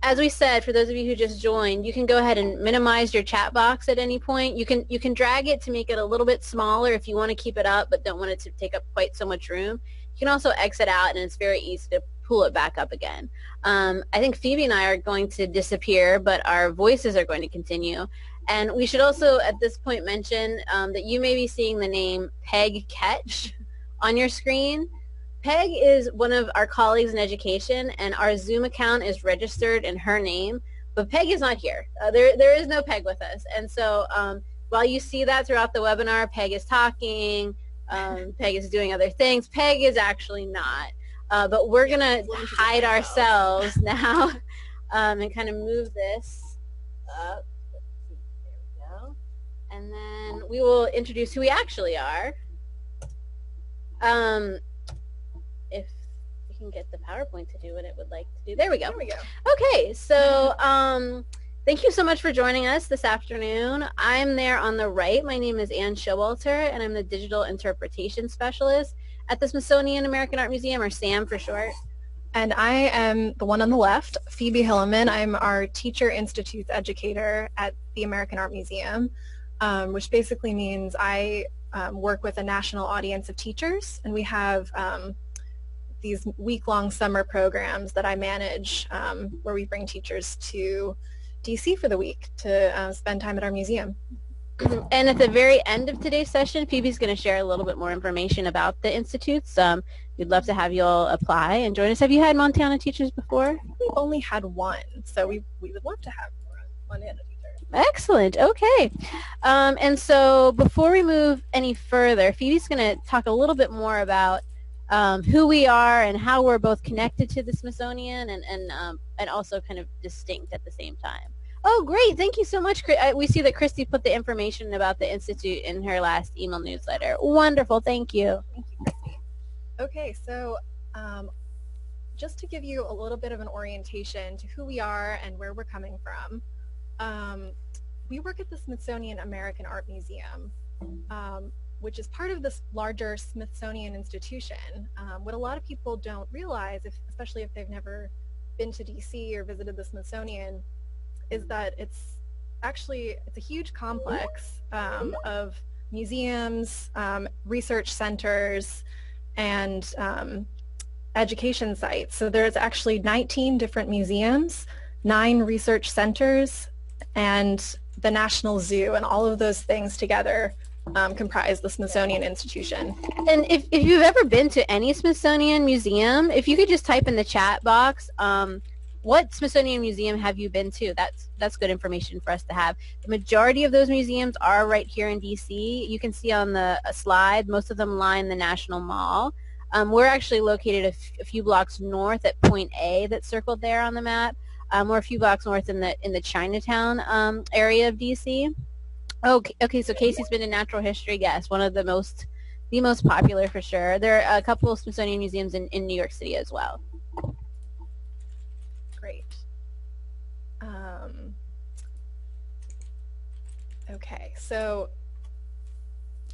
as we said, for those of you who just joined, you can go ahead and minimize your chat box at any point. You can drag it to make it a little bit smaller if you want to keep it up but don't want it to take up quite so much room. You can also exit out, and it's very easy to pull it back up again. I think Phoebe and I are going to disappear, but our voices are going to continue. And we should also at this point mention that you may be seeing the name Peg Ketch on your screen. Peg is one of our colleagues in education, and our Zoom account is registered in her name, but Peg is not here. There is no Peg with us, and so while you see that throughout the webinar, Peg is talking, Peg is doing other things, Peg is actually not. But we're going to hide ourselves now and kind of move this up. There we go. And then we will introduce who we actually are. If we can get the PowerPoint to do what it would like to do. There we go. There we go. Okay, so thank you so much for joining us this afternoon. I'm there on the right. My name is Ann Showalter, and I'm the Digital Interpretation Specialist at the Smithsonian American Art Museum, or SAM for short. And I am the one on the left, Phoebe Hilleman. I'm our Teacher Institute Educator at the American Art Museum, which basically means I work with a national audience of teachers, and we have these week-long summer programs that I manage where we bring teachers to DC for the week to spend time at our museum. And at the very end of today's session, Phoebe's going to share a little bit more information about the institutes. We'd love to have you all apply and join us. Have you had Montana teachers before? We've only had one, so we would love to have Montana teachers. Excellent. Okay. And so before we move any further, Phoebe's going to talk a little bit more about who we are and how we're both connected to the Smithsonian and also kind of distinct at the same time. Oh, great. Thank you so much. We see that Christy put the information about the Institute in her last email newsletter. Wonderful. Thank you. Thank you, Christy. Okay, so just to give you a little bit of an orientation to who we are and where we're coming from, we work at the Smithsonian American Art Museum, which is part of this larger Smithsonian institution. What a lot of people don't realize, especially if they've never been to DC or visited the Smithsonian, is that it's a huge complex of museums, research centers, and education sites. So there's actually 19 different museums, 9 research centers, and the National Zoo, and all of those things together comprise the Smithsonian Institution. And if you've ever been to any Smithsonian museum, if you could just type in the chat box, what Smithsonian museum have you been to? That's good information for us to have. The majority of those museums are right here in DC. You can see on the slide, most of them line the National Mall. We're actually located a few blocks north at Point A that's circled there on the map. We're a few blocks north in the Chinatown area of DC. Okay, so Casey's been to natural history. Yes, one of the most popular for sure. There are a couple of Smithsonian museums in New York City as well. Great. Okay, so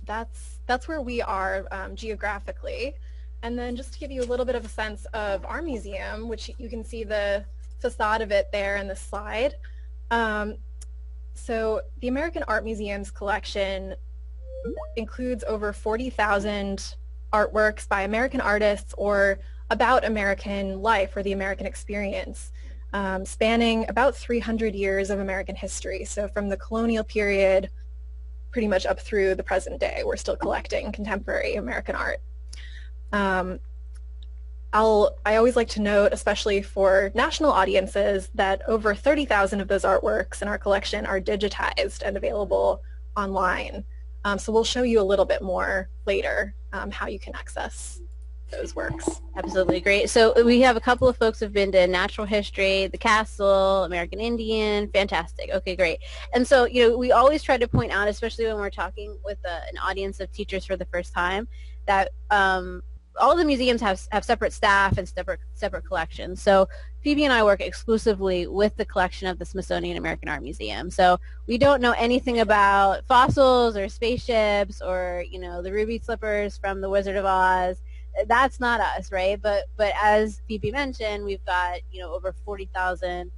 that's where we are geographically. And then just to give you a little bit of a sense of our museum, which you can see the facade of it there in the slide. So the American Art Museum's collection includes over 40,000 artworks by American artists or about American life or the American experience, spanning about 300 years of American history. So from the colonial period pretty much up through the present day, we're still collecting contemporary American art. I always like to note, especially for national audiences, that over 30,000 of those artworks in our collection are digitized and available online. So we'll show you a little bit more later how you can access those works. Absolutely, great. So we have a couple of folks who've been to natural history, the castle, American Indian. Fantastic. Okay, great. And so, we always try to point out, especially when we're talking with an audience of teachers for the first time, that all the museums have separate staff and separate collections. So Phoebe and I work exclusively with the collection of the Smithsonian American Art Museum. So we don't know anything about fossils or spaceships or, the ruby slippers from the Wizard of Oz. That's not us, right? But as Phoebe mentioned, we've got, over 40,000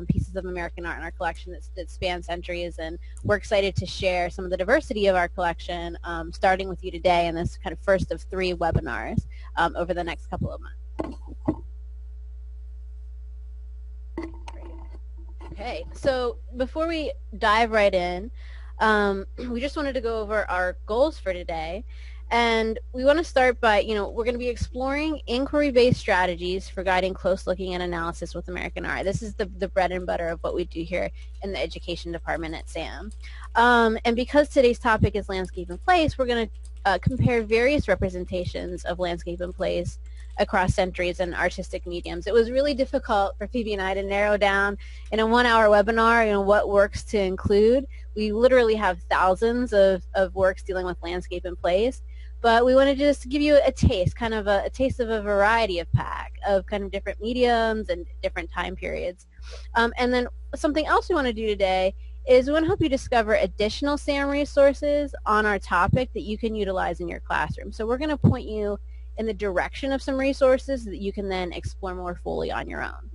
pieces of American art in our collection that span centuries, and we're excited to share some of the diversity of our collection, starting with you today in this kind of first of 3 webinars over the next couple of months. Okay, so before we dive right in, we just wanted to go over our goals for today. And we want to start by, we're going to be exploring inquiry-based strategies for guiding close looking and analysis with American art. This is the bread and butter of what we do here in the education department at SAM. And because today's topic is landscape and place, we're going to compare various representations of landscape and place across centuries and artistic mediums. It was really difficult for Phoebe and I to narrow down in a 1-hour webinar, what works to include. We literally have thousands of works dealing with landscape and place, but we wanted to just give you a taste, kind of a taste of a variety of pack of kind of different mediums and different time periods. And then something else we want to do today is we want to help you discover additional SAM resources on our topic that you can utilize in your classroom. So we're going to point you in the direction of some resources that you can then explore more fully on your own.